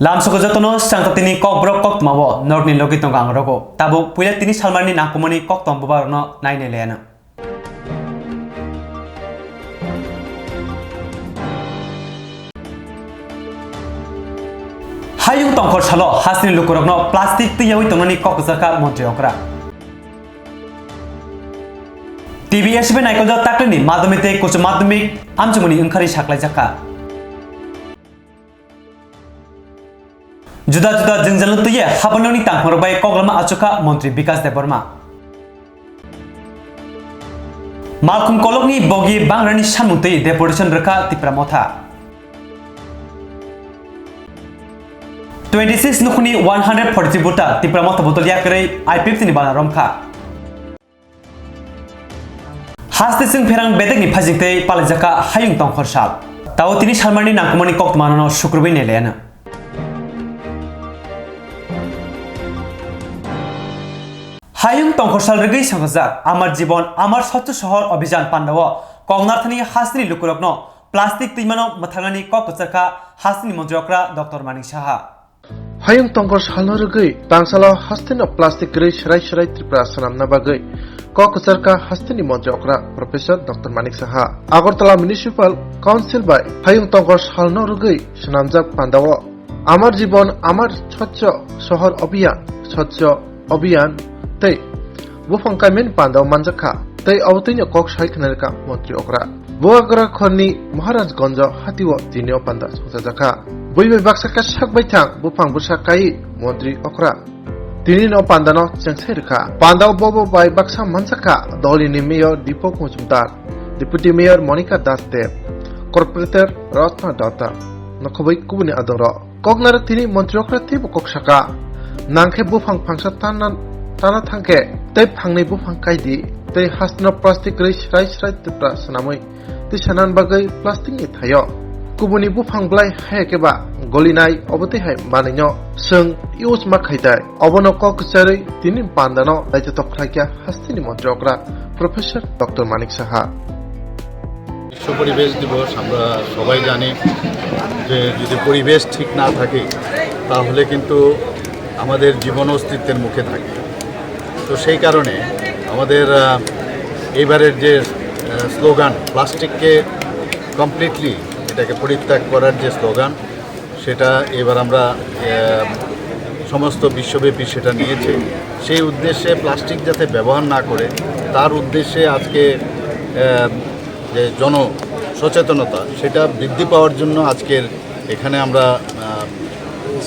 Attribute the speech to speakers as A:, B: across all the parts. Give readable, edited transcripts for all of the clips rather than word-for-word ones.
A: Lamsoko jotono Swrangchati Kokborok Koktwma bo Northni logi tongkang roko tabuk puila tini salmani nakumani Koktwma bobarno naine leana. Hayung tongkor salo hasni lukurokno plastik tiyawi tongani Kokborok montri okra. TBS be naikol jat takleni madhamite kuch madhamik amchumuni ingkhari saklai jaka. Juda-juda jengjalan tuye hapanoni tangkhorbai Koktwma achuka Mantri Bikas Deborma. Malkum kolokni bogi bangrani samutei deportation reka tipramotha. 26 nukuni 143 buta tipramotha botol yakrei IPF ni bana romkha. Haste sing pherang bedek ni phajingtei palajaka hayung tongkhor sal. Tao tini salmani nangkumani Koktwma no shukrubai neleana. Hayung tongkhor sal regi sangjak amar jibon amar swachh shahar abhijan pandawo Koknarthani hasni lukurokno plastic tuimano mathangani Kokborok hasni monjokra Dr. Manik Saha.
B: Hayung tongkor salno regi tangsalo hastino plastic rei shrai tripura sanamna bagai Kokborok hastini monjokra Professor Dr. Manik Saha. Agartala Municipal Council by Hayung tongkor salno regi sanamjak pandawo amar jibon amar swachh shahar abhiyan tei bufang kaimen pandaw manjaka tei awtinya kok sai khnarka Mantri okra boagra khorni Maharajganj hatiwo tinio panda sojaka boibai baksaka sakbai thang bufang busakai Mantri okra tinino pandano chengsairka pandaw bobo bai baksa manjaka dolini mayor Deepak Mujumdar deputy mayor Monica Dasdev corporator Ratna Data nakhobai kubuni adoro koknar tini Mantri okra tibo koksaka nangkhe bufang phangsa Tana thangke tei phangni bufang kaidi tei hasno plastic rei shrai tipra sanamui tei sanan bagai plastic ni thayo kubuni bufang blai haikeba golinai obote hai manino sung use ma khaidai obono kokchari tini pandano daitotok khlaikya hastini Mantri okra Professor Dr. Manik Saha.
C: বিশ্ব পরিবেশ দিবস আমরা সবাই জানি যে যদি পরিবেশ ঠিক না থাকে তাহলে কিন্তু আমাদের জীবন অস্তিত্বের মুখে থাকে। তো সেই কারণে আমাদের এইবারের যে স্লোগান প্লাস্টিককে কমপ্লিটলি এটাকে পরিত্যাগ করার যে স্লোগান সেটা এবার আমরা সমস্ত বিশ্বব্যাপী সেটা নিয়েছে সেই উদ্দেশ্যে প্লাস্টিক যাতে ব্যবহার না করে তার উদ্দেশ্যে আজকে যে জন সচেতনতা সেটা বৃদ্ধি পাওয়ার জন্য আজকের এখানে আমরা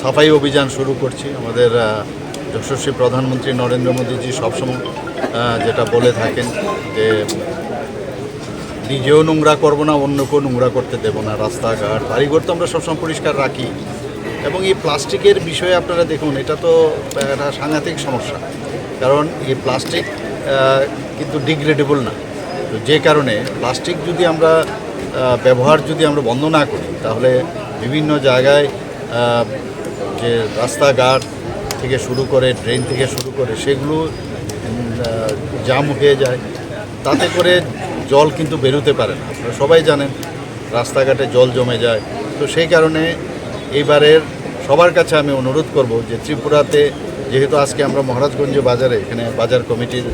C: সাফাই অভিযান শুরু করছি। আমাদের যশস্বী প্রধানমন্ত্রী নরেন্দ্র মোদীজি সবসময় যেটা বলে থাকেন যে নিজেও নোংরা করবো না অন্যকেও নোংরা করতে দেবো না রাস্তাঘাট বাড়িঘর তো আমরা সবসময় পরিষ্কার রাখি এবং এই প্লাস্টিকের বিষয়ে আপনারা দেখুন এটা তো একটা সাংঘাতিক সমস্যা কারণ এই প্লাস্টিক কিন্তু ডিগ্রেডেবল না তো যে কারণে প্লাস্টিক যদি আমরা ব্যবহার যদি আমরা বন্ধ না করি তাহলে বিভিন্ন জায়গায় যে রাস্তাঘাট থেকে শুরু করে ড্রেন থেকে শুরু করে সেগুলো জাম হয়ে যায় তাতে করে জল কিন্তু বেরোতে পারে না আপনারা সবাই জানেন রাস্তাঘাটে জল জমে যায় তো সেই কারণে এইবারের সবার কাছে আমি অনুরোধ করব যে ত্রিপুরাতে যেহেতু আজকে আমরা মহারাজগঞ্জ বাজারে এখানে বাজার কমিটির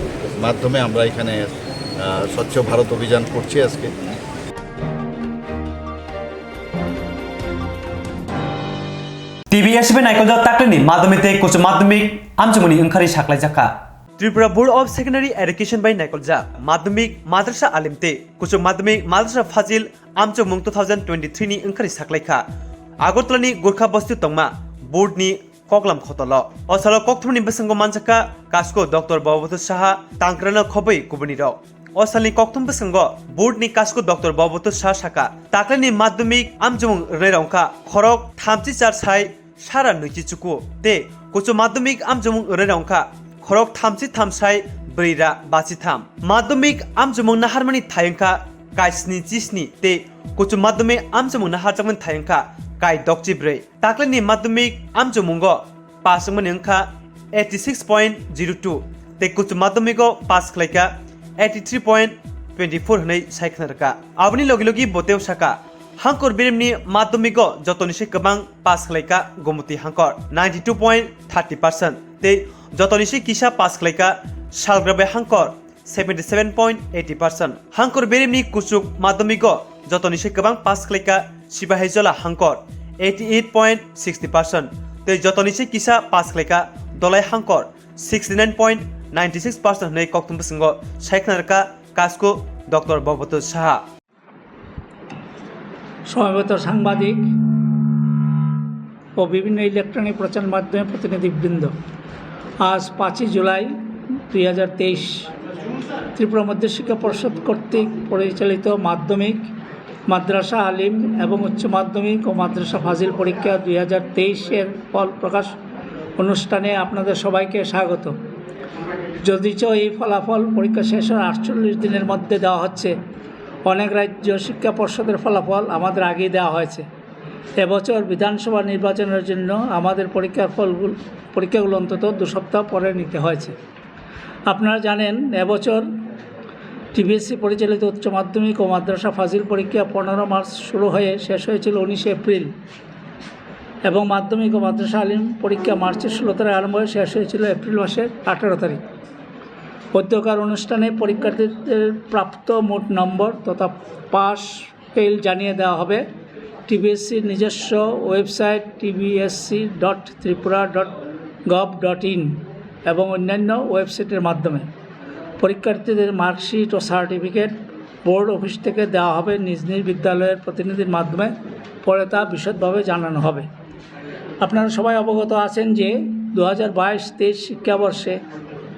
C: মাধ্যমে আমরা এখানে স্বচ্ছ ভারত অভিযান করছি আজকে
A: TBS be naikol jat takleni madhamite kuch madhamik amchumuni ingkhari saklai jaka. Tripura Board of Secondary Education by naikol ja madhamik madrasa alimte kuch madhamik madrasa fazil amchumung 2023 ni ingkhari saklai kha. Agartala ni Gorkha Basti tongma board ni koklam khotolo. Osalo Koktwma ni basango manjaka kasko Dr. Bababoto Saha tangkrana khobai kubuni rok. Osali Koktwma basango board ni kasko Dr. Bababoto Saha saka takleni madhamik amchumung reirongkha khorok 34 sai Sara nuji cukup te kucu madhamik amjumung rongka khorok 33 sai brira baci tham madhamik amjumung naharmani thayangka kai sni chisni te kucu madhamik amjumung naharjangman thayangka kai dokchi brei takleni madhamik amjumungo pasangman yangka 86.02 te kucu madhamigo pass khlaika 83.24 hanai saikhnarka abni logi botew saka हांखर बिरिमनि माध्यमिक जतनिसे गोबां पास खालायका गमति हांखर 92.30% ते जतनिसे किसा पास खालायका सालग्राबे हांखर 77.80%। हांखर बिरिमनि कुसुक माध्यमिक जतनिसे गोबां पास खालायका सिबाहायजला हांखर 88.60% ते जतनिसे किसा पास खालायका दलाय हांखर 69.96% नै कोक्तुम Singh सायखनारका Cosco doctor बबत Saha.
D: সমবেত সাংবাদিক ও বিভিন্ন ইলেকট্রনিক প্রচার মাধ্যমে প্রতিনিধিবৃন্দ, আজ 5 জুলাই 2023 ত্রিপুরা মধ্য শিক্ষা পর্ষদ কর্তৃক পরিচালিত মাধ্যমিক, মাদ্রাসা আলিম এবং উচ্চ মাধ্যমিক ও মাদ্রাসা ফাজিল পরীক্ষা 2023-এর ফল প্রকাশ অনুষ্ঠানে আপনাদের সবাইকে স্বাগত। যদিচ এই ফলাফল পরীক্ষা শেষ হওয়ার 48 দিনের মধ্যে দেওয়া হচ্ছে, অনেক রাজ্য শিক্ষা পর্ষদের ফলাফল আমাদের আগেই দেওয়া হয়েছে। এবছর বিধানসভা নির্বাচনের জন্য আমাদের পরীক্ষাগুলো অন্তত 2 সপ্তাহ পরে নিতে হয়েছে। আপনারা জানেন, এবছর টিবিএসসি পরিচালিত উচ্চ মাধ্যমিক ও মাদ্রাসা ফাজিল পরীক্ষা 15 মার্চ শুরু হয়ে শেষ হয়েছিল 19 এপ্রিল এবং মাধ্যমিক ও মাদ্রাসা আলিম পরীক্ষা মার্চের 16 তারিখে আরম্ভ হয়ে শেষ হয়েছিল এপ্রিল মাসের 18 তারিখ। মধ্যকার অনুষ্ঠানে পরীক্ষার্থীদের প্রাপ্ত মোট নম্বর তথা পাস ফেল জানিয়ে দেওয়া হবে টিবিএসসির নিজস্ব ওয়েবসাইট tbsc.tripura.gov.in এবং অন্যান্য ওয়েবসাইটের মাধ্যমে। পরীক্ষার্থীদের মার্কশিট ও সার্টিফিকেট বোর্ড অফিস থেকে দেওয়া হবে নিজ নিজ বিদ্যালয়ের প্রতিনিধির মাধ্যমে, পরে তা বিশদভাবে জানানো হবে। আপনারা সবাই অবগত আছেন যে 2022-23 শিক্ষাবর্ষে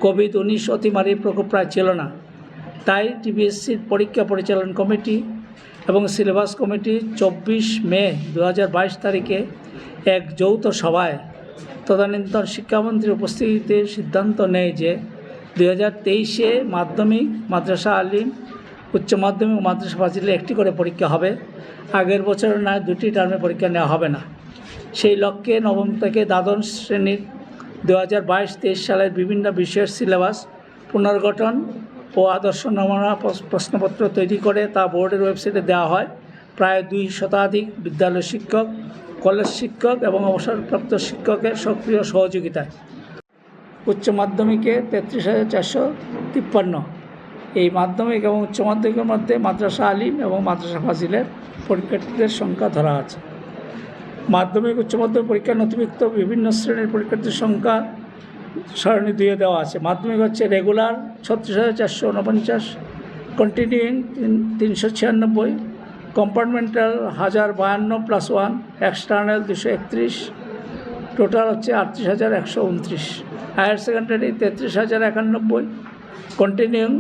D: কোভিড-19 অতিমারীর প্রকোপ প্রায় ছিল না। তাই টিবিএসসির পরীক্ষা পরিচালন কমিটি এবং সিলেবাস কমিটি 24 মে 2022 তারিখে এক যৌথ সভায় তদানীন্তন শিক্ষামন্ত্রীর উপস্থিতিতে সিদ্ধান্ত নেয় যে 2023-এ মাধ্যমিক, মাদ্রাসা আলিম, উচ্চ মাধ্যমিক ও মাদ্রাসা ফাজিলে একটি করে পরীক্ষা হবে। আগের বছরের নয় 2টি টার্মে পরীক্ষা নেওয়া হবে না। সেই লক্ষ্যে নবম থেকে দ্বাদশ শ্রেণীর 2022-23 সালের বিভিন্ন বিষয়ের সিলেবাস পুনর্গঠন ও আদর্শ নমুনা প্রশ্নপত্র তৈরি করে তা বোর্ডের ওয়েবসাইটে দেওয়া হয় প্রায় 2 শতাধিক বিদ্যালয় শিক্ষক, কলেজ শিক্ষক এবং অবসরপ্রাপ্ত শিক্ষকের সক্রিয় সহযোগিতায়। উচ্চ মাধ্যমিকে 33,453, এই মাধ্যমিক এবং উচ্চ মাধ্যমিকের মধ্যে মাদ্রাসা আলিম এবং মাদ্রাসা ফাজিলের পরীক্ষার্থীদের সংখ্যা ধরা আছে। মাধ্যমিক, উচ্চ মাধ্যমিক পরীক্ষার নথিভুক্ত বিভিন্ন শ্রেণীর পরীক্ষার্থীর সংখ্যা সারণী দিয়ে দেওয়া আছে। মাধ্যমিক হচ্ছে regular 36,449, continuing 396, compartmental 1052+1, external 231, total হচ্ছে 38,129। Higher secondary 33,091, continuing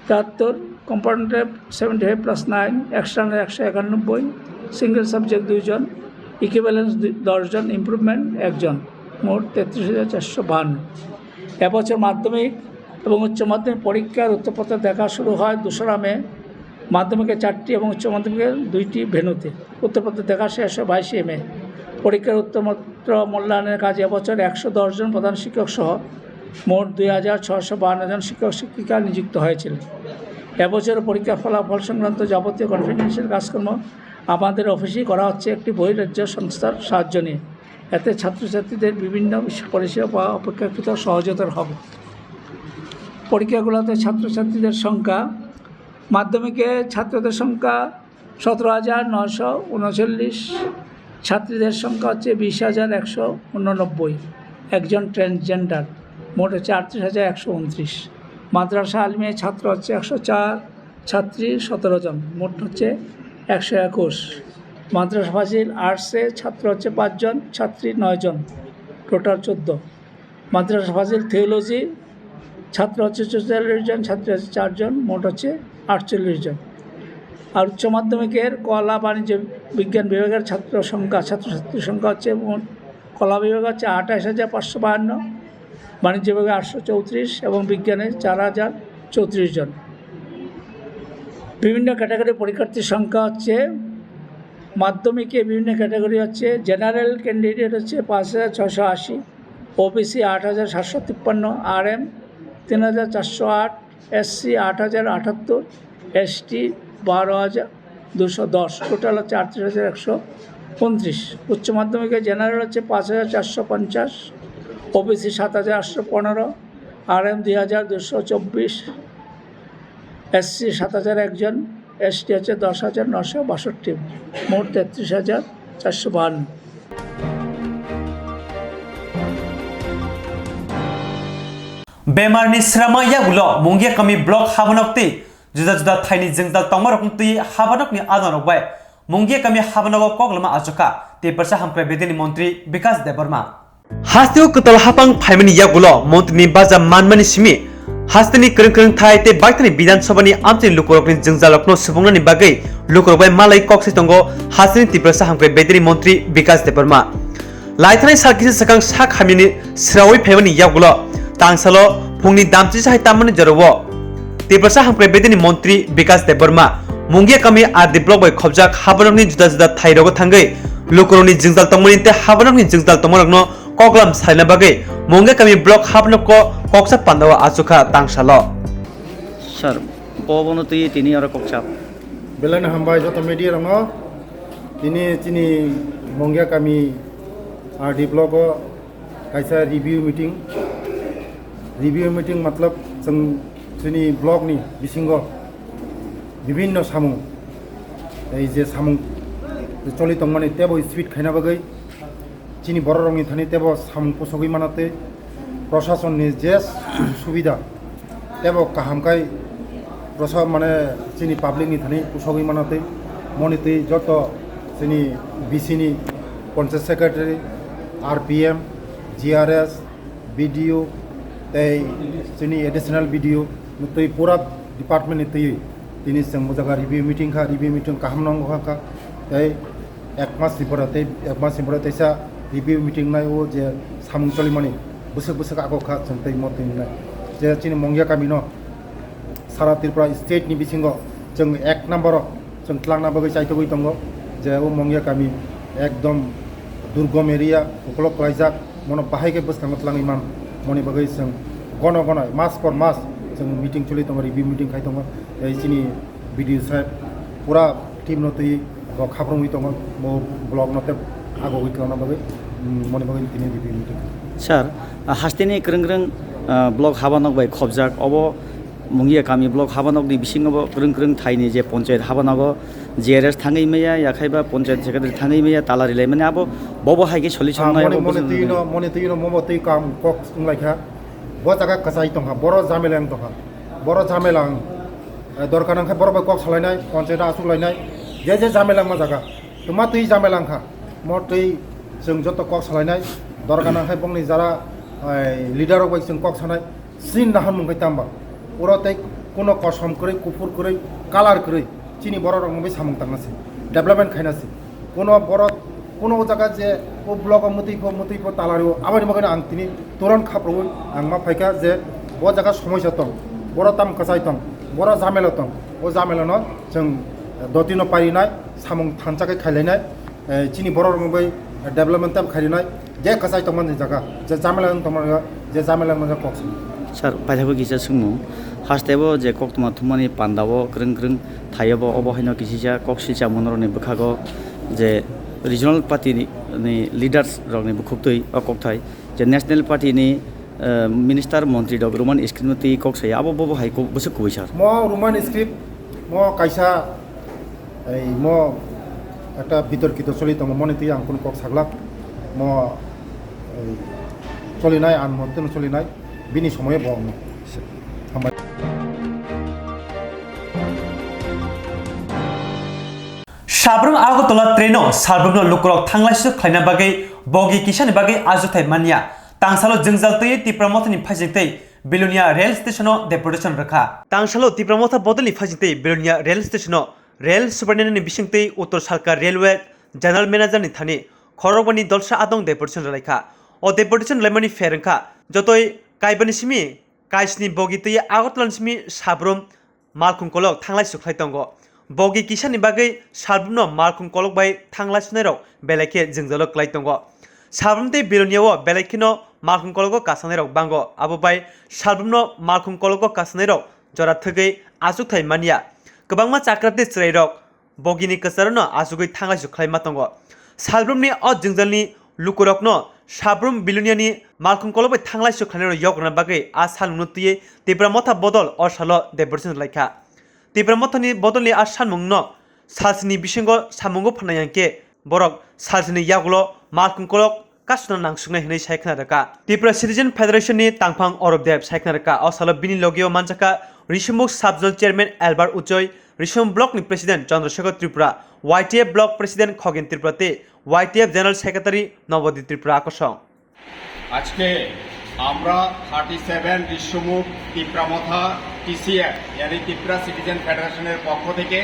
D: 73, compartmental 75+9, external 191, single subject 2 জন, ইকুইভ্যালেন্স 10 জন, ইমপ্রুভমেন্ট 1 জন, মোট 33,452। এবছর মাধ্যমিক এবং উচ্চ মাধ্যমিক পরীক্ষার উত্তরপত্র দেখা শুরু হয় 2রা মে। মাধ্যমিকে 4টি এবং উচ্চ মাধ্যমিকে 2টি ভেন্যুতে। উত্তরপত্র দেখা শেষ হয় 22 মে। পরীক্ষার উত্তরপত্র মূল্যায়নের কাজে এবছর 110 জন প্রধান শিক্ষক সহ মোট 2,652 জন শিক্ষক শিক্ষিকা নিযুক্ত হয়েছিলেন। এবছর পরীক্ষার ফলাফল সংক্রান্ত যাবতীয় কনফিডেন্সিয়াল কাজকর্ম আমাদের অফিসেই করা হচ্ছে একটি বহিরাজ্য সংস্থার সাহায্য নিয়ে। এতে ছাত্রছাত্রীদের বিভিন্ন পরিষেবা পাওয়া অপেক্ষাকৃত সহজতর হবে। পরীক্ষাগুলোতে ছাত্রছাত্রীদের সংখ্যা: মাধ্যমিকে ছাত্রদের সংখ্যা 17,939, ছাত্রীদের সংখ্যা হচ্ছে 20,189, একজন ট্রান্সজেন্ডার, মোট হচ্ছে 38,129। মাদ্রাসা আলিমে ছাত্র হচ্ছে 104, ছাত্রী 17 জন, মোট হচ্ছে 121। মাদ্রাসা ফাজিল আর্টসে ছাত্র হচ্ছে 5 জন, ছাত্রী 9 জন, টোটাল 14। মাদ্রাসা ফাজিল থিওলজি ছাত্র হচ্ছে 44 জন, ছাত্রী হচ্ছে 4 জন, মোট হচ্ছে 48 জন। আর উচ্চ মাধ্যমিকের কলা, বাণিজ্য, বিজ্ঞান বিভাগের ছাত্রছাত্রীর সংখ্যা হচ্ছে মোট কলা বিভাগে হচ্ছে 28,552, বাণিজ্য বিভাগে 834 এবং বিজ্ঞানে 4,034 জন। বিভিন্ন ক্যাটাগরির পরীক্ষার্থীর সংখ্যা হচ্ছে: মাধ্যমিকে বিভিন্ন ক্যাটাগরি হচ্ছে জেনারেল ক্যান্ডিডেট হচ্ছে 5,680, OBC 8,753, RM 3,408, SC 8,078, ST 210, total হচ্ছে 38,129। উচ্চ মাধ্যমিকে জেনারেল হচ্ছে 5,450, ওবিসি 7,815, RM 2,224, SC 7,001 জন, ST হচ্ছে 10,962, মোট 33,452।
A: बेमारनि स्रामा यागुलो मुंगिया कमी ब्लॉक हाबनकति जुदा जुदा थाइनि जंजाल तंगरकति हाबनकनि आदनकबाय मुंगिया कमी हाबनक कोगलमा आचका ते परसा हमक्रे बेदिनि मंत्री विकास देबर्मा हास्तिउ कतल हापां फाइमनि यागुलो मंत्रिनि बाजा मानमानि सिमि हास्तिनि करंकरं थाइ ते बाइथनि विधानसभानि आमथिनि लुकरकनि जंजालकनो सुबुंनानि बागै लुकरबाय मालाय कक्सि तंगो हास्तिनि तिप्रसा हमक्रे बेदिनि मंत्री विकास देबर्मा लाइथानाय सारकिसे सकां सा खामिनि स्रावै फाइमनि यागुलो तांसालो फुंनि दामची साहाय तामनि जरवो तिप्रसा हमक्रे बेदिनि मंत्री विकास देबर्मा मुंगिया कमी आरडी ब्लॉक बाय खबजाक हाबनकनि जुदा जुदा थाइरगो थांगै लुकरनि जंजाल तंमनिते हाबनकनि जंजाल तंमरकनो कगलाम साइना बागै मुंगिया कमी ब्लॉक हाबनको कक्सा पान्दावा आचुका तांसालो
E: सर पवनति तिनी आरो कक्सा
F: बेलायनो हामबाय जत मीडिया रंग दिनै चिनि मंगिया कमी आरडी ब्लॉक कायसा रिव्यू मीटिंग मतलब जों जोंनि ब्लॉकनि बिसिंगो विभिन्न सामुं जे सामुं चलि तंमाने तेबो स्पीड खायना बागै चिनि बर रंनि थानि तेबो सामुं पोसगै मानाते प्रशासननि जे सुबिदा तेबो काहामखाय प्रशासन माने चिनि पाब्लिकनि थानि पोसगै मानाते मनिते जत जोंनि बिसिनि panchayat secretary RPM GRS BDO तै जोंनि एडिशनल BDO तै पूरा डिपार्टमेंट नि तै दिनै जों मोजां रिव्यू मीटिंग काहामनांगौ का तै एक मासनिफ्राय तैसा रिव्यू मीटिंग नाय ओ जे सामुं चलिमानि बोसोर आगो खा जों तै मते नाय जे चिनि मंगिया गामि न सारा त्रिपुरा स्टेट नि बिसिंगो जों एक नम्बर जों ख्लांना बागै चाइतगै दङ जे ओ मंगिया गामि एकदम दुर्गम एरिया उखलक लाइजाक मन बाहायगे बसखांनो ख्लाङै मान मनि बागै जों गन मास पर मास जों मीटिंग चलि दङ रिव्यू मीटिंग खाय दङ चिनि BDO साहेब पूरा टीम नतै खाब्रङै दङ मो ब्लॉक नते आगो गैखाना बागै मनि बागै दिनै रिव्यू मीटिंग
E: सर हास्तिनि करंकरं ब्लॉक हाबानक बाय खबजाक अबो मुंगिया कामी ब्लॉक हाबानक नि बिसिङबो करंकरं थाइनि जे पंचायत हाबानगो GRS थाङै मैया याखायबा पंचायत सेक्रेटारि थाङै मैया तालारिलाय माने आबो बबो हायगे सलिउसन नाय
F: मनि तैनो मबो तै काम कक लायखा ब जागा कसाय दंहा बर जामेलां दंहा बर जामेलां दरकार नंखाय बर कक सालायनाय पंचायत आसुक लायनाय जे जामेलां मा जागा तुमा तै जामेलांखा म तै जों जत कक सालायनाय दरकार नंखाय बंनि जारा लिडार बाय जों कक सानाय सिन नाहान मुंखाय तामबा ओरा तै कोनो कसम करै कुफुर करै कालार करै चिनि बर रंगबै सामुं तांगासै डेभलपमेंट खायनासै कोनो जागा जे ओ ब्लॉक मतैखो तालारियो आबानि मगन आं तिनि तुरंत खाप्रबो आं मा फायका जे ब जागा समस्या दं बर ताम कसाय दं बर जामेला दं ओ जामेला न जों दतिनो पारिनाय सामुं थानचाकै खायलायनाय चिनि बर रंगबै डेभलपमेंट ताम खायनाय जे कसाय दंमोन जागा जे जामेला दंमोन जे जामेला मजा कक्स
E: सर पाइथाबो गिसा सुंमु हास्तेबो जे कोक्तमा थुमानि पान्दाबो करंकरं थायबो अबहायनो किसिजा कक्सिचा मनरनि बखागो जे रिजनल पार्टी नि लीडर्स रंनि बुखुबतै अकक्थाय जे नेशनल पार्टी नि मिनिस्टार मंत्री डॉ रोमान स्क्रिप्टमति कक्सै आबो बबो हायको बसो कुबै सर
F: म रोमान स्क्रिप्ट म कायसा এই म একটা বিতর্কিত চলিত মনেতেই আং কোন কক সাগলাক म চলিনায় আন মতেন চলিনায় বিনি সময়ে বং
A: साब्रम आगरतला ट्रेनो साब्रमनो लुकरक थांलायसो खायना बागै बगी किसानि बागै आजुथाय मानिया तांसालो जंजालतै तिप्रामथनि फाजितै बिलुनिया रेल स्टेशनो डेपुटेशन रखा तांसालो तिप्रामथ बदलनि फाजितै बिलुनिया रेल स्टेशनो रेल सुपरडेन्टनि बिसिंतै उत्तर सरकार रेलवे जनरल मैनेजरनि थानि खरबनि दलसा आदं डेपुटेशन रायखा ओ डेपुटेशन लेमनि फेरंखा जतै काइबनि सिमि काइसनि बगितै आगरतलानि सिमि साब्रम मालखुंकलक थांलायसो खायतंगो बगी किसानि बागै साब्रमनो मालखुंकलक बाय थांलायसनायराव बेलेखे जंजालक लायतंगो साब्रमते बिलुनियाव बेलेखिनो मालखुंकलक कासानायराव बांगो आबो बाय साब्रमनो मालखुंकलक कासानायराव जरा थगै आजुथाय मानिया गोबांमा चाक्राते चरायरक bogini kasarno asugoi thangai su khlaima tongo salbrumni o jingjalni lukurokno sabrum biluniani malkum kolobai thanglai su khanero yograna bagai a salmunu tuye tibra motha bodol or salo debersin laika tibra mothani bodolni a sanmungno salsini bisingo samungo phanayangke borok salsini yaglo malkum kolok kasuna nangsuknai hinai saikna raka Tripura Citizen Federation ni tangphang orobdev saikna raka o salo bini logio manjaka Rishimuk Subzone Chairman Albert Uchoy Rishim Block ni President Chandrasekhar Tripura YTF Block President Khogen Tripurate YTF General Secretary Nobodip Tripura akosong
G: আজকে আমরা 37 বিশ্বমুখ Tripura Motha TCF यानी Tripura citizen ফেডারেশনের পক্ষ থেকে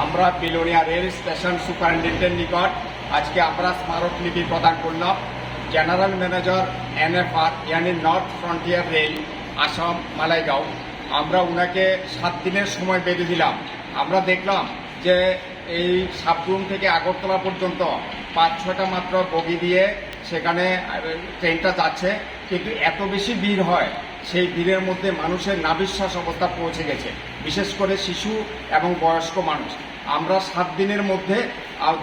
G: আমরা Belonia rail station superintendent নিকট আজকে আমরা স্মারকলিপি প্রদান করলাম জেনারেল ম্যানেজার এনএফআর यानी নর্থ ফ্রন্টিয়ার রেল আসাম মালাইগাঁও আমরা উনাকে 7 দিনের সময় বেঁধে দিলাম আমরা দেখলাম যে এই সাবরুম থেকে আগরতলা পর্যন্ত 5-6টা মাত্র বগি দিয়ে সেখানে ট্রেনটা যাচ্ছে কিন্তু এত বেশি ভিড় হয় সেই ভিড়ের মধ্যে মানুষের নাবিশ্বাস অবস্থা পৌঁছে গেছে বিশেষ করে শিশু এবং বয়স্ক মানুষ আমরা 7 দিনের মধ্যে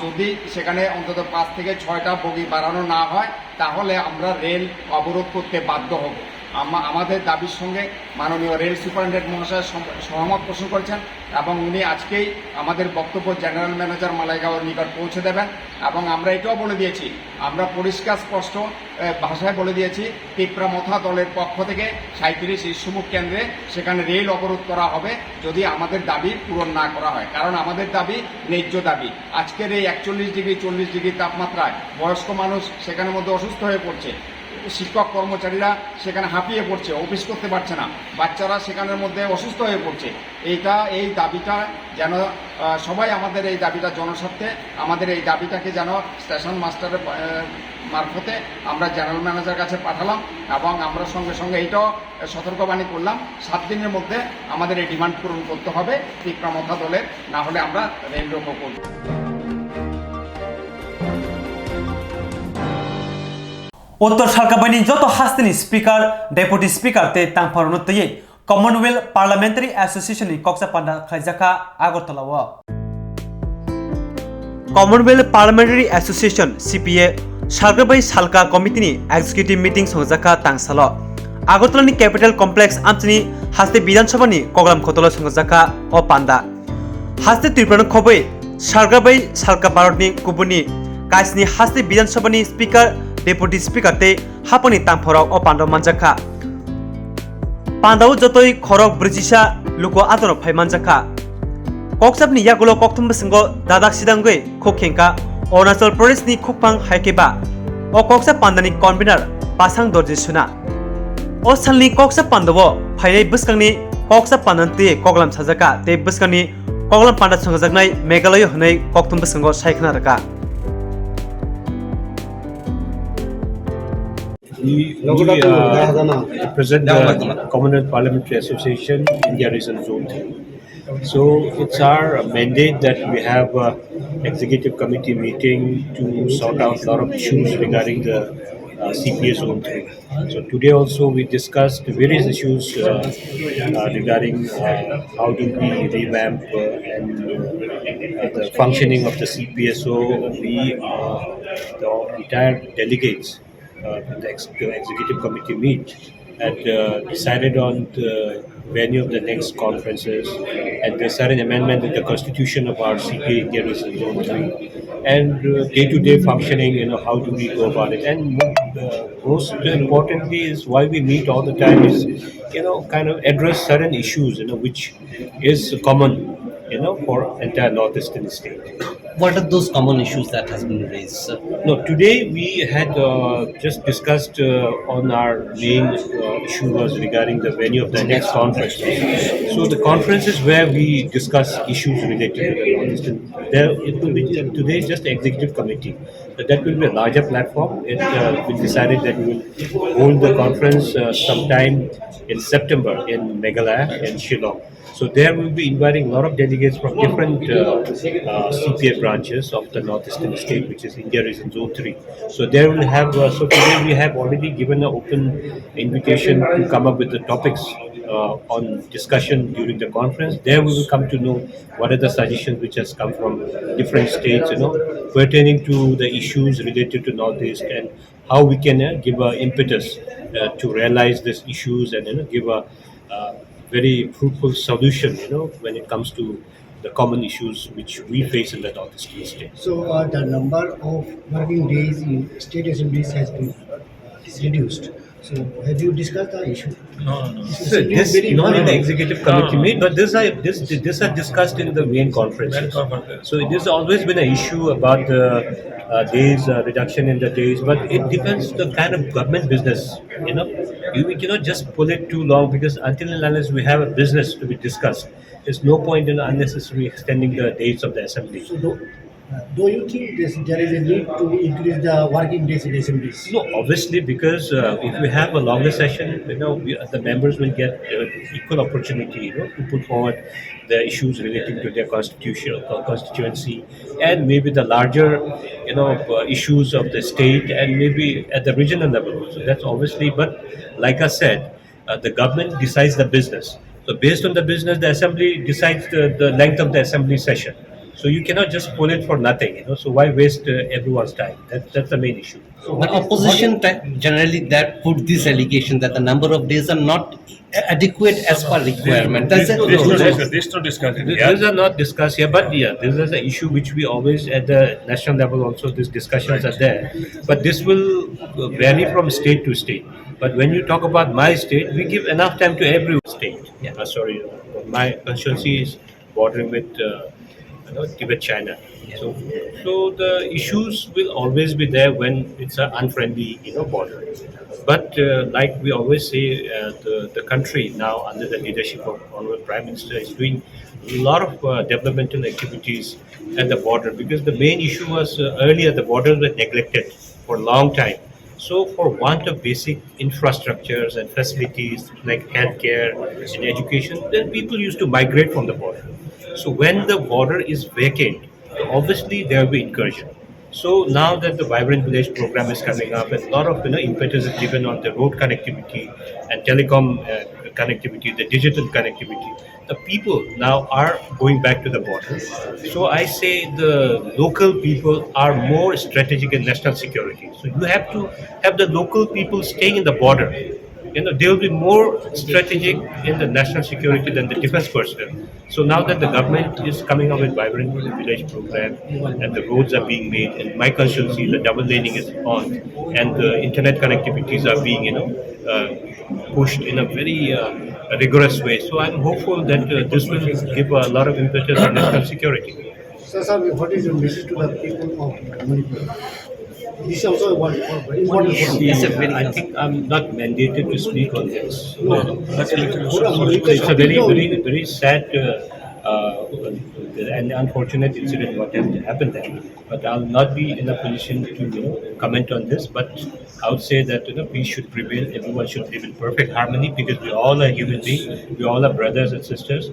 G: যদি সেখানে অন্তত 5 থেকে 6টা বগি বাড়ানো না হয় তাহলে আমরা রেল অবরোধ করতে বাধ্য হব আমাদের দাবির সঙ্গে মাননীয় রেল সুপারিনটেন্ডেন্ট মহাশয় সহমত পোষণ করেছেন এবং উনি আজকেই আমাদের বক্তব্য জেনারেল ম্যানেজার মালাইগাঁওয়ের নিকট পৌঁছে দেবেন এবং আমরা এটাও বলে দিয়েছি আমরা পরিষ্কার স্পষ্ট ভাষায় বলে দিয়েছি ত্রিপুরামথা দলের পক্ষ থেকে 37 ইস্যুমুখ কেন্দ্রে সেখানে রেল অবরোধ করা হবে যদি আমাদের দাবি পূরণ না করা হয় কারণ আমাদের দাবি ন্যায্য দাবি আজকের এই 41 ডিগ্রি 40 ডিগ্রি তাপমাত্রায় বয়স্ক মানুষ সেখানের মধ্যে অসুস্থ হয়ে পড়ছে শিক্ষক কর্মচারীরা সেখানে হাঁপিয়ে পড়ছে অফিস করতে পারছে না বাচ্চারা সেখানের মধ্যে অসুস্থ হয়ে পড়ছে এই দাবিটা যেন সবাই আমাদের এই দাবিটা জনস্বার্থে আমাদের এই দাবিটাকে যেন স্টেশন মাস্টারের মারফতে আমরা জেনারেল ম্যানেজার কাছে পাঠালাম এবং আমরা সঙ্গে সঙ্গে এইটাও সতর্কবাণী করলাম 7 দিনের মধ্যে আমাদের এই ডিমান্ড পূরণ করতে হবে ত্রিপুরামথা দলের না হলে আমরা রেল রোকো করব
A: उत्तर सरकारनि जत हास्तिनि स्पीकर डेपुटी स्पीकर ते तांफारनो तयै कमनवेल्थ पार्लियामेंटारी एसोसिएशन नि कक्सा पान्डा खाइजाखा आगरतलाव कमनवेल्थ पार्लियामेंटारी एसोसिएशन सीपीए सालग्राबै सालका कमिटिनि एक्जिक्यूटिव मीटिंग संजाखा तांसाल आगरतलानि कैपिटल कम्प्लेक्स आमचिनि हास्ते विधानसभानि कगलाम खतल संजाखा अ पान्डा हास्ते त्रिपुरानि खबै सालग्राबै सालका भारतनि गुबुननि कासनि हास्ते विधानसभानि स्पीकर डेपुटी स्पीकर ते हापनि तांफराव अ पांडव मानजाखा पांडव जतोय खरक ब्रिजिसा लुको आदर फाय मानजाखा कक्साबनि यागुलो कोक्तुमा सिंगो दादाक सिदांगै खोखेंका अरुणाचल प्रदेशनि खुकपां हाइकेबा अ कक्सा पान्डानि कन्वेनर पासां दर्जि सुना अ सालनि कक्सा पांडव फायनाय बसकांनि कक्सा पान्डानते कगलाम साजाका ते बसकांनि कगलाम पान्डा संजागनाय मेघालय हनै कोक्तुमा सिंगो सायखना रका
H: We represent the Commonwealth Parliamentary Association, India Region Zone 3. So it's our mandate that we have executive committee meeting to sort out a lot of issues regarding the CPA Zone 3. So today also we discussed various issues regarding how do we revamp and the functioning of the CPA. So we, the entire delegates, the executive committee meet and decided on the venue of the next conferences and there's certain amendment in the constitution of our CPA India Region Zone 3 and day-to-day functioning, how do we go about it, and most importantly is why we meet all the time is kind of address certain issues which is common for entire northeastern state.
I: What are those common issues that has been raised, sir?
H: No, today we had just discussed on our main issue was regarding the venue of the next conference. So the conference is where we discuss issues related to the northeastern. It will be today just the executive committee. So that will be a larger platform. We decided that we will hold the conference sometime in September in Meghalaya and Shillong. So there we'll be inviting a lot of delegates from different CPA branches of the northeastern state, which is India Region Zone 3. So there we'll have, so today we have already given an open invitation to come up with the topics on discussion during the conference. There we will come to know what are the suggestions which has come from different states, pertaining to the issues related to Northeast and how we can give a impetus to realize these issues and give a very fruitful solution, when it comes to the common issues which we face in the Northeastern states.
J: So the number of working days in state assemblies has been is reduced. So have you discussed the issue?
H: So this not in the executive committee meet, but this are discussed in the main conferences. So it has always been an issue about the days reduction in the days, but it depends the kind of government business. We cannot just pull it too long because until and unless we have a business to be discussed, there's no point in unnecessarily extending the dates of the assembly.
J: So do you think there is a need to increase the working days in assemblies?
H: No, obviously, because if we have a longer session, the members will get equal opportunity, to put forward the issues relating to their constituency, and maybe the larger, issues of the state, and maybe at the regional level. So that's obviously, but like I said, the government decides the business. So based on the business, the assembly decides the length of the assembly session. So you cannot just pull it for nothing, So why waste everyone's time? That's the main issue.
I: The opposition generally that put this allegation that the number of days are not adequate as per requirement.
H: These are not discussed here, but this is an issue which we always at the national level also these discussions are there. But this will vary from state to state. But when you talk about my state, we give enough time to every state. My constituency is bordering with Tibet, China. So the issues will always be there when it's an unfriendly, border. But like we always say, the country now under the leadership of Honorable Prime Minister is doing a lot of developmental activities at the border because the main issue was earlier the borders were neglected for a long time. So for want of basic infrastructures and facilities like healthcare and education, then people used to migrate from the border. So when the border is vacant, obviously there will be incursion. So now that the Vibrant Village program is coming up, and a lot of impetus is given on the road connectivity and telecom connectivity, the digital connectivity, the people now are going back to the border. So I say the local people are more strategic in national security. So you have to have the local people staying in the border. They will be more strategic in the national security than the defense personnel. So now that the government is coming up with Vibrant Village program and the roads are being made, and my constituency, the double laning is on, and the internet connectivities are being, pushed in a very rigorous way. So I'm hopeful that this will give a lot of impetus on national security.
J: Sir, what is your message to the people of Manipur? This is also one very important issue.
H: I think I'm not mandated to speak on this. It's a very, very, very sad and unfortunate incident what happened there. But I'll not be in a position to comment on this. But I would say that peace should prevail. Everyone should live in perfect harmony because we all are human beings. We all are brothers and sisters.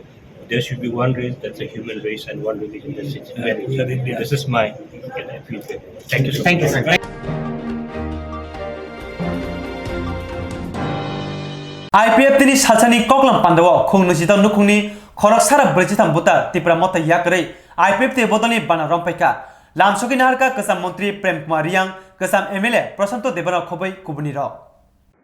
H: There should be one race that's a human race and one religion that's humanity. This is my feel. Thank you so much.
I: Thank you, sir.
A: IPF tini salsani koklam pandawo khung nusita nukungni khorok sara berjitam buta tipra mota yakre IPF te bodoni bana rompaika lamsoki naharka kasam mantri Prem Kumar Riang kasam MLA Prasanto Debana khobai kubuni ro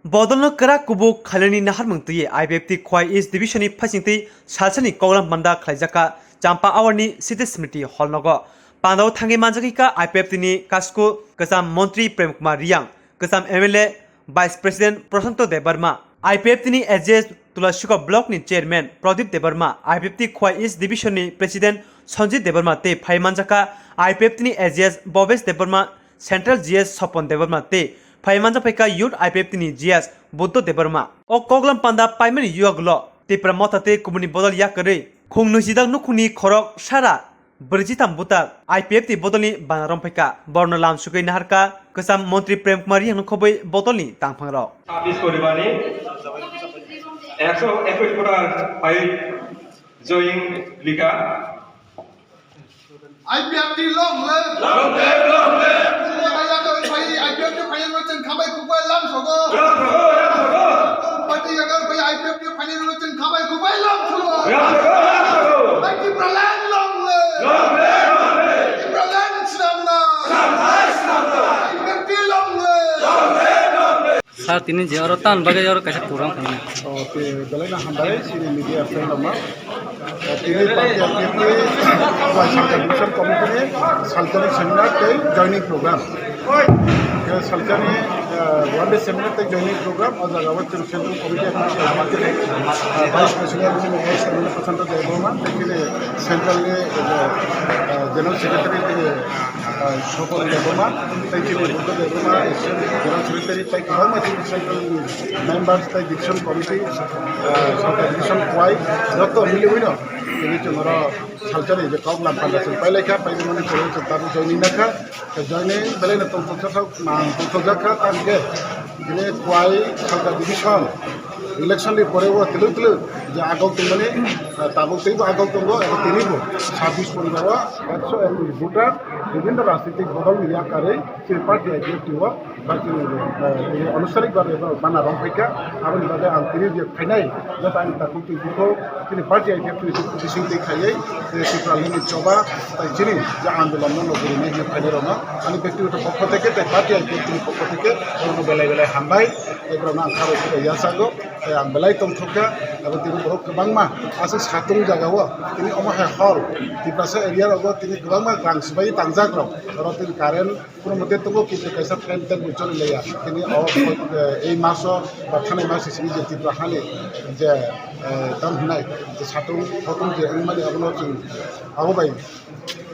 A: bodolno kara kubu khalani nahar mungti IPF ti khwai East Division ni phasingti salsani koklam panda khlaijaka champa awarni city smriti holnogo pandawo thangi manjakika IPF tini kasko kasam mantri Prem Kumar Riang kasam MLA Vice President Prasanto Debarma IPF tini AJS Tulashiko Block ni Chairman Pradip Debarma IPF ti Khwai East Division ni President Sanjit Debarma te Phaimanjaka IPF tini AJS Bobesh Debarma Central GS Sopon Debarma te Phaimanja Pheka Youth IPF tini GS Buddho Debarma O Koglam Panda Paimani Yuaglo te Pramota te Kumuni Bodol Yakare Khung Nusidang Nukuni Khorok Shara Berjitam Buta IPF ti Bodoli Banarom Pheka Borno Lam Sukai Naharka Kasam Mantri Prem Kumar Riang Khobai Bodoli Tangphangrok
K: একশো file জয়িং লিখা
L: IPFT long live IPFT final Tipraland long live. Long live, long live. Tipraland Snamna. Tipraland long live. Long live, long live.
E: Sir, tini je aro tan bagai aro kaisa program kami.
F: Oke, dalai hambai sini media friend nama. Ini parti aktif Salkan Committee Salkan seminar ke joining program. Ke Salkan one day seminar ke joining program और जगह Central Committee अपना सलामत के Vice President ने X% दे बोमा लेकिन Central ने General Secretary के शोको दे बोमा लेकिन उनको दे बोमा General Secretary तक हम Central members तक Division Committee Salkan Division Wide जब तो मिले हुए ना ini cuma salcari je kau lampan dasar. Pai lekha pai mana cuma tahu joining nakha, joining bela na tong tong jakha tamge. Ini kuai salka division. Election li pore wo tilu je agau tumane tabu tilu agau tumbo agau tinibo. 26 poribawa 101 voter বিভিন্ন রাজনৈতিক বদল মিলিয়া কারে সেই party active বাকি আনুষ্ঠানিক ভাবে বানা রং ফেকা আর বাদে আন্তরিক যে ফাইনাই যেটা আমি তাকে কিন্তু তিনি পার্টি এক্টিভ সিসিং দেখাইয়ে ত্রিপুরালিনি চবা তাই যিনি যে আন্দোলন নগরী নিয়ে ফাইনাল না আমি ব্যক্তিগত পক্ষ থেকে তাই পার্টি এক্টিভ পক্ষ থেকে অন্য বেলায় বেলায় হামবাই এগুলো না খাবার থেকে ইয়াসাগো আং বেলায় তমথকা এবং তিনি বহু গোবাংমা আছে সাতুং জায়গাও তিনি অমহায় হল ত্রিপুরা এরিয়ার অগ তিনি গোবাংমা গ্রাংসবাই তাংজাগ্রাও আর তিনি কারেন্ট কোনো মতে তো কিছু কাইসা ট্রেন তেন চলে লইয়া তিনি এই মাস বা থানায় মাস হিসেবে যে ত্রিপুরা হালে যে দাম হুনাই যে সাতুং হতুং যে মানে আপনার আববাই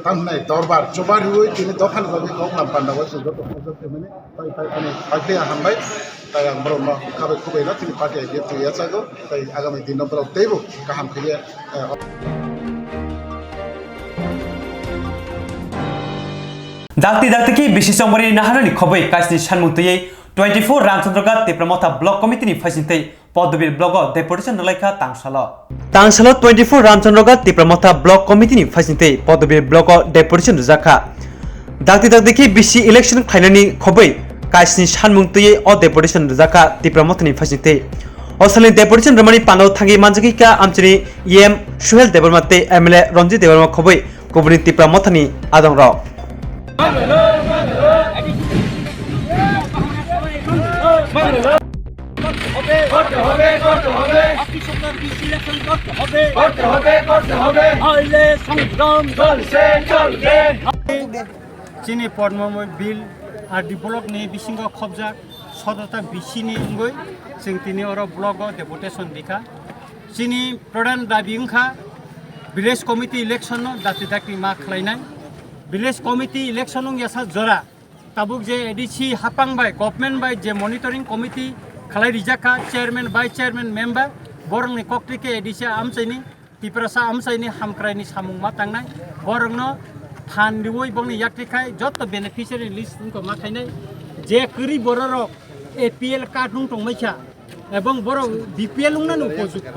F: দাম হুনাই দরবার চবার হয়ে তিনি দোকান ভাবে কম নাম পান্ডাবো সে যত মানে তাই মানে পার্টি হামবাই তাই আমরা খাবে খুবই না তিনি পার্টি এগিয়ে তুই আসাগো তাই আগামী দিন নম্বর দেব কাহাম খেয়ে
A: dakti dakti ki bisi chongmari naharani khobai kaisni sanmutei 24 ramchandroga tepramotha block committee ni phasintei podobir blog deputation nalaikha tangsalo 24 ramchandroga tepramotha block committee ni phasintei podobir blog deputation rujaka dakti dakti ki bisi election khainani khobai kaisni sanmutei o deputation rujaka tepramotha ni phasintei osali deputation ramani pano thangi manjiki ka amchini em suhel debarmate mla ronjit debarma khobai kobuni tepramotha ni adongrok
D: Chini Podmo bill আর D block নি বিসিঙ্গ খবজা সদতা বিসিনি গই जों तिनी अर blog deputation दिखा चिनी प्रधान दाबी उखा village committee election दाति दाति मा खलायनाय विलेज कमिटी इलेक्शन यासा जरा ताबुक जे एडीसी हापांग बाय गवर्नमेंट बाय जे मॉनिटरिंग कमिटी खलाय रिजाका चेयरमैन बाय चेयरमैन मेंबर बरंनि कक्टिके एडीसी आमसाइनि तिप्रासा आमसाइनि हामक्रायनि सामुं मा तांनाय बरंनो थानदिवै बंनि याक्टिखाय जत बेनिफिशियारि लिस्ट उनको मा खायनाय जे करि बररक एपीएल कार्ड नुं टंमायखा এবং বড় বিপিএল উন্নয়ন উপযুক্ত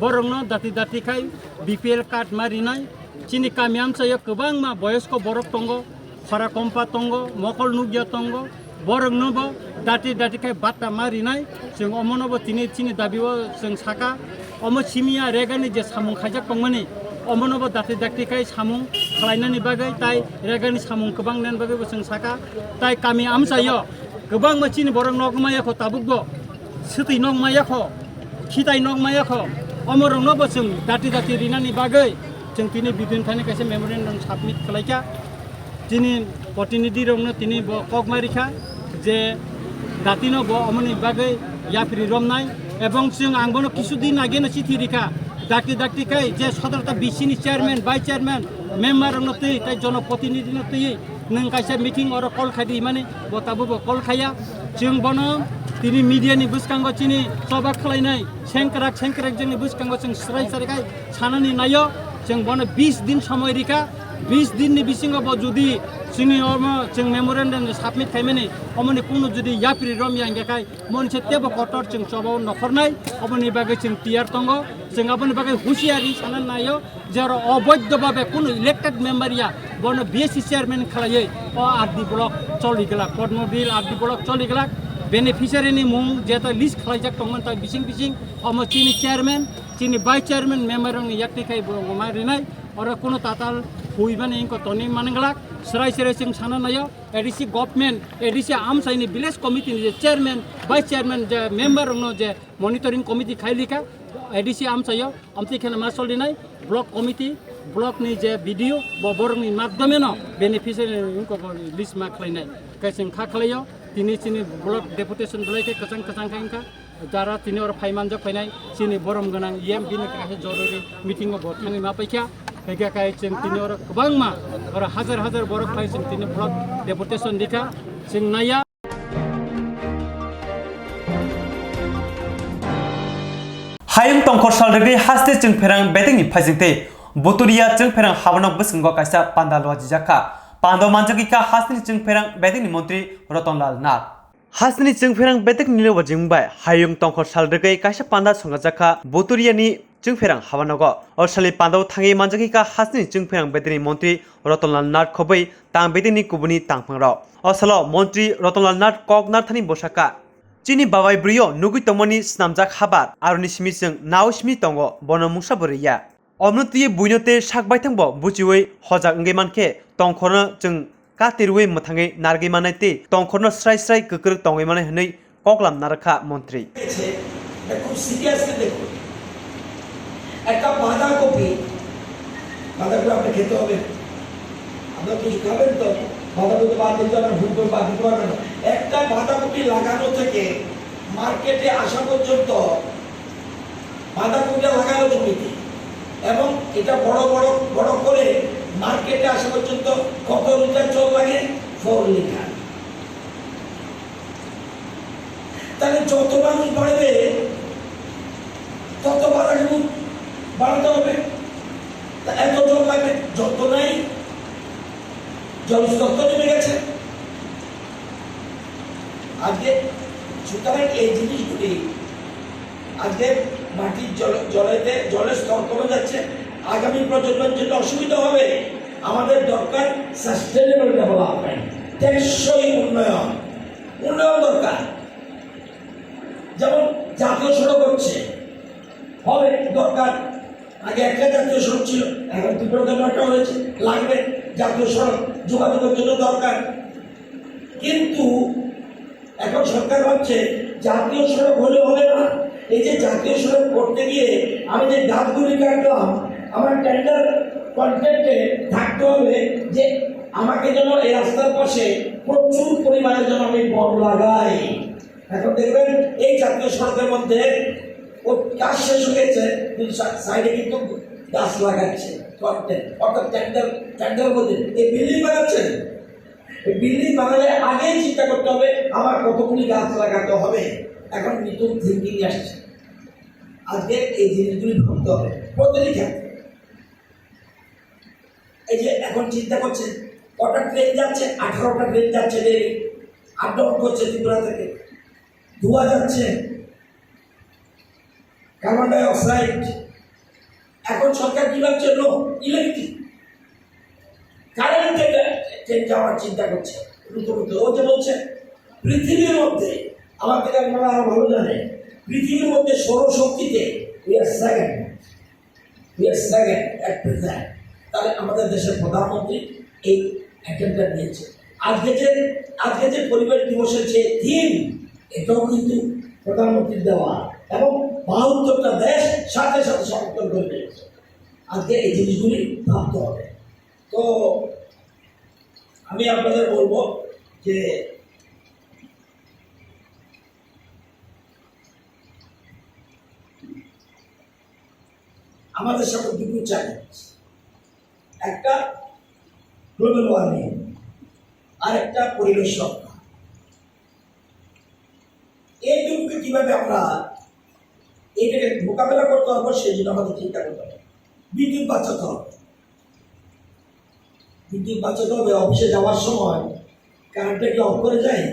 D: বরং দাতি দাতি খাই বিপিএল কার্ড মারিনাই চিনি কামি আমসায় গোবাং মা বয়স্ক বরক তঙ্গ খরা কম্পা তঙ্গ মকল নুগিয়া তঙ্গ বরং নব দাতি দাতি খাই বাতা মারিনাই जों অমনব তিনি চিনি দাবিও जों সাকা অম সিমিয়া রেগানি যে সামুং খাইজাক তংমানি অমনব দাতি দাতি খাই সামুং খালাইনানি বাগै তাই রেগানি সামুং गोबां नेन बागै जों साका তাই কামি আমসাय गोबां मा चिनि बरं नगमायाखौ ताबुकबो Siti nong mayakho, kita nong mayakho, omorong nobo जों दाति दाति रिनानि बागै जों तिनि बिदिन थाने कासे मेमोरेन्डाम साबमिट खालायखा तिनि प्रतिनिधि रंनो तिनि ककमारिखा जे दाति नो बो अमनि बागै याफ्रि रमनाय एबं जों आंबोनो किसुदिन आगेनो चिठि रिखा दाति दाति खाय जे सदरता बिसिनि चेयरमैन बाय चेयरमैन मेम्बर रंनो तै ताय जनप्रतिनिधि नो तै नों कासे मिटिं अर कल खादि माने बताबो कल खाया जों बनो তিনি মিডিয়াनि बुसकांगो चिनि सभा खालायनाय सेंक्राक जोंनि बुसकांगो जों स्राय सारखाय सानानि नायो जों बनो 20 दिन समय रिखा 20 दिननि बिसिङाव जुदि जोंनि जों मेमोरेन्डाम साबमिट खायमाने अमनि कुनु जुदि याफ्रि रमया इंगाखाय मोनसे तेबो कटर जों सबाव नखरनाय अमनि बागै जों टियार तंगो जों अमनि बागै हुसियारि सानानि नायो जेर अबैधभावे कुनु इलेक्टेड मेम्बारिया बनो बीएससी चेयरमैन खालायै अ आरडी ब्लक चलिगला पद्मबिल आरडी ब्लक चलिगला बेनिफिसियारिनि मुं जेता लिस्ट खालामजाक दंमोन ता बिसिं बिसिं अम चीनी चेयरमैन चीनी वाइस चेयरमैन मेम्बारनि याकनिखाय मारिनाय और कोनो ताताल हुइबाने इनको तनि मानगलाक सराय सराय जों साना नायो एडिसि गभर्नमेंट एडिसि आमसाइनि विलेज कमिटिनि जे चेयरमैन वाइस चेयरमैन जे मेम्बर रंनो जे monitoring committee खाइलिका ADC आमसायो आमतिखेना मासल दिनाय block committee ब्लकनि जे भिडिअ बरंनि माध्यमे न बेनिफिसियारि इनको लिस्ट मा खालायनाय कैसें खा खालायो तिनि चिनि ब्लक डेपुटेशन बलायके कचां कचां खाइनका दारा तिनि और फाइमानजो फैनाय चिनि बरम गोनां बिनि काहे जरुरी मिटिंग बर्थानि मा पैखा पैखा काय जों तिनि और गोबां मा और हाजार हाजार बरक फाइ जों तिनि ब्लक डेपुटेशन दिखा जों नाया
A: हायम तंखर सालरेगै हास्ते जों फेरां बेदिंनि फाइजिंते बुतुरिया जों फेरां हाबनाव बसंग कायसा पान्दालवा जिजाका पांदो मानजगिका हास्तेनि जों फेरां बेदिंनि मंत्री रतनलाल नाथ हास्तेनि जों फेरां बेदिक निलो जिंबाय हायम तंखर सालरेगै कायसा पान्दा संगाजाका बुतुरियानि जों फेरां हाबनाव और सालि पांदो थांगे मानजगिका हास्तेनि जों फेरां बेदिनि मंत्री रतनलाल नाथ खबै तां बेदिनि कुबुनि तांफांराव असलो मंत्री रतनलाल नाथ ककनाथनि बसाका चीनी बाबाई ब्रियो नुगुई तंगमनि स्नामजाक हाबार आरुनि सिमिजों नाव सिमि तंगो बनो मुसा बोरैया अमनुति बुइनोते साकबायथंबो बुचिवै हजाक अंगे मानखे तंखरनो जों कातिरुवे मथाङै नारगै मानायते तंखरनो स्राय स्राय गोख्रों तंगै मानाय हनै ककलाम नारखा मन्त्री
L: খুব সিরিয়াসলি দেখুন একটা বাঁধাকপি আপনি খেতে হবে আপনার কিছু খাবেন তো বাঁধাকপি বাদ দিতে হবে ভুল করে বাদ দিতে পারবেন না একটা বাঁধাকপি লাগানো থেকে মার্কেটে আসা পর্যন্ত বাঁধাকপিটা লাগানো জমিতে এবং এটা বড় বড় বড় করে মার্কেটে আসা পর্যন্ত কত লিটার জল লাগে 4 লিটার তাহলে যত মানুষ বাড়বে তত বাড়ানো বাড়াতে হবে এত জল লাগবে যত নাই জলস্তর তো নেমে গেছে আজকে সুতরাং এই জিনিসগুলি আজকে মাটির জলের স্তর কমে যাচ্ছে আগামী প্রজন্মের জন্য অসুবিধা হবে আমাদের দরকার সাস্টেনেবল ডেভেলপমেন্ট টেকসই উন্নয়ন দরকার যেমন জাতীয় সড়ক হচ্ছে হবে দরকার আগে একটা জাতীয় সড়ক ছিল এখন ত্রিপুরাতে হয়েছে লাগবে জাতীয় সড়ক যোগাযোগের জন্য দরকার কিন্তু এখন সরকার ভাবছে জাতীয় সড়ক হলে হবে না এই যে জাতীয় সড়ক করতে গিয়ে আমি যে গাছগুলি কাটলাম আমার টেন্ডার কন্ট্রাক্টে থাকতে হবে যে আমাকে যেন এই রাস্তার পাশে প্রচুর পরিমাণে যেন আমি বন লাগাই এখন দেখবেন এই জাতীয় সড়কের মধ্যে ও কাজ শেষ হয়ে গেছে সাইডে কিন্তু গাছ লাগাচ্ছে অর্থাৎ টেন্ডার মধ্যে এই বিল্ডিং বানাচ্ছেন এই বিল্ডিং বানালে আগেই চিন্তা করতে হবে আমার কতগুলি গাছ লাগাতে হবে এখন নতুন থিঙ্কিং আসছে আজকে এই জিনিসগুলি ভাবতে হবে প্রতিটি ক্ষেত্রে এই যে এখন চিন্তা করছেন কটা ট্রেন যাচ্ছে 18টা ট্রেন যাচ্ছে ডেলি আপ ডাউন করছে ত্রিপুরা থেকে ধোঁয়া যাচ্ছে কার্বন ডাই অক্সাইড এখন সরকার কি ভাবছে নো ইলেকট্রিক কারেন্টে ট্রেন যাওয়ার চিন্তা করছে ও যে বলছে পৃথিবীর মধ্যে আমার থেকে আপনারা আরো ভালো জানেন পৃথিবীর মধ্যে সৌরশক্তিতে we are second at present তাহলে আমাদের দেশের প্রধানমন্ত্রী এই অ্যাটেম্পটা নিয়েছে আজকে যে পরিবেশ দিবসের যে থিম এটাও কিন্তু প্রধানমন্ত্রীর দেওয়া এবং 72টা দেশ সাথে সাথে সমর্থন করবে আজকে এই জিনিসগুলি ভাবতে হবে তো আমি আপনাদের বলবো যে আমাদের সাথে দুটো চ্যালেঞ্জ একটা গ্লোবাল ওয়ার্মিং আর একটা পরিবেশ রক্ষা এই দুটোকে কিভাবে আমরা এটাকে মোকাবেলা করতে পারবো সেই জন্য আমাদের চিন্তা করতে হবে বিদ্যুৎ বাঁচাতে হবে অফিসে যাওয়ার সময় কারেন্টটা কি অফ করে যায়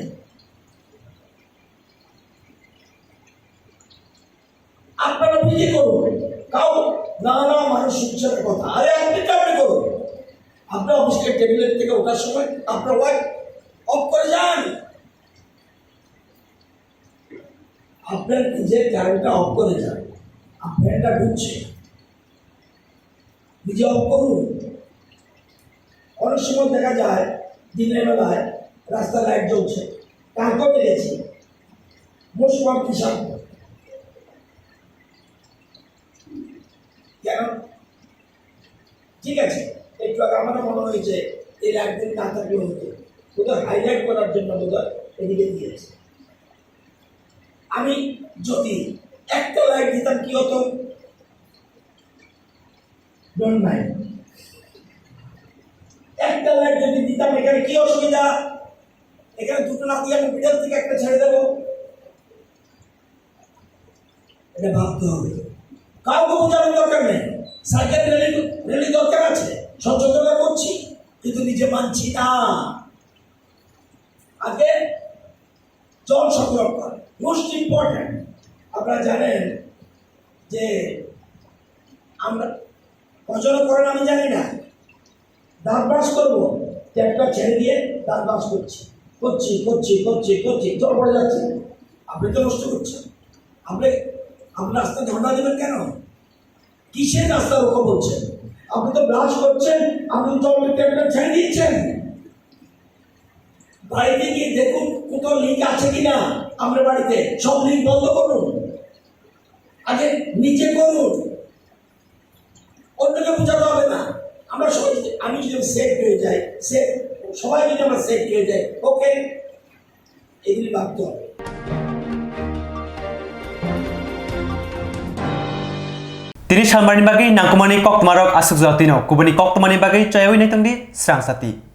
L: আপনারা নিজে করুন কাউ না মানুষ শুনছে কথা আরে আপনি কেমন করুন আপনার অফিসকে টেবিলের থেকে ওঠার সময় আপনার ওয়াইফ অফ করে যান আপনার নিজের কারেন্টটা অফ করে যান, ফ্যানটা ঢুকছে, নিজে অফ করুন। অনেক সময় দেখা যায় দিনের বেলায় রাস্তা লাইট জ্বলছে, কালকেও পেরেছি মৌসুম হিসাব কেন ঠিক আছে, একটু আগে আমারও মনে হয়েছে এই একদিন না থাকলে হতো, বোধহয় হাইলাইট করার জন্য বোধহয় এদিকে দিয়েছে। আমি যদি একটা লাইট দিতাম কি হতো, একটা লাইট যদি দিতাম এখানে কি অসুবিধা? এখানে দুটো না দিয়ে আমি বিডাল থেকে একটা ছেড়ে দেবো, এটা ভাবতে হবে। কাউকে বোঝানোর দরকার নেই, সাইকেল রেলি দরকার আছে, সচেতনতা করছি, কিন্তু নিজে মানছি না। আগে জল সংরক্ষণ মোস্ট ইম্পর্টেন্ট। আপনারা জানেন যে আমরা কজন করেন আমি জানি না, দাঁত ব্রাশ করবো, ট্যাপটা ছেড়ে দিয়ে দাঁত ব্রাশ করছি, জল পড়ে যাচ্ছে, আপনি তো নষ্ট করছেন। আপনি রাস্তা ঝর্ণা দেবেন কেন? কিসের রাস্তা রোখা বলছেন? আপনি তো ব্রাশ করছেন, আপনি জলের ট্যাপটা ছেড়ে দিয়েছেন। বাড়িতে গিয়ে দেখুন কোথাও লিক আছে কিনা, আপনার বাড়িতে সব লিক বন্ধ করুন, আগে নিচে করুন, অন্যকে বোঝাতে হবে না। আমরা সবাই, আমি যদি সেফ হয়ে যাই, সবাই যদি আমরা সেফ হয়ে যাই, ওকে, এগুলি ভাবতে হবে।
A: Tini salmani bagi nangkumani Kokborok asuk Jawa Tino, kubani Koktwmani bagi cewek ini tengdi Swrangchati.